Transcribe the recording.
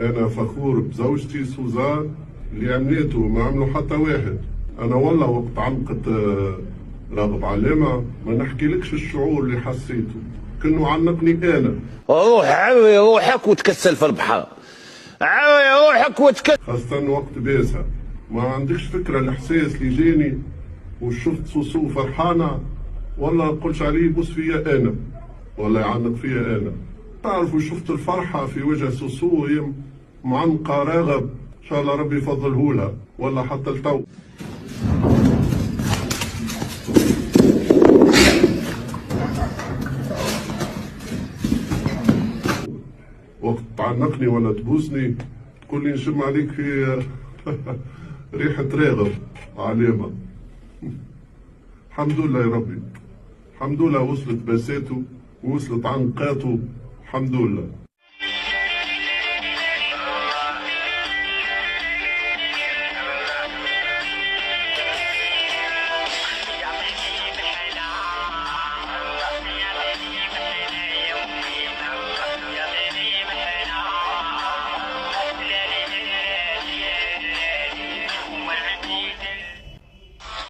انا فخور بزوجتي سوزان اللي عملته ما عملوا حتى واحد. انا والله وقت عنقت راغب علامه ما نحكيلكش الشعور اللي حسيته، كأنه عنقني انا. روح عوي روحك وتكسل في البحر، عوي روحك وتكسل. خاصة وقت باسها ما عندكش فكرة الإحساس اللي جاني وشفت سوسو فرحانة، والله نقولش عليه يبوس فيا أنا ولا يعنق فيا أنا. تعرفوا شفت الفرحة في وجه سوسو وهي معنقة راغب، إن شاء الله ربي يفضلهولها ولا حتى التو. وقت تعنقني ولا تبوسني تقول لي نشم عليك في ريحة راغب علامة. الحمد لله يا ربي، الحمد لله وصلت بساته ووصلت عنقاته، الحمد لله.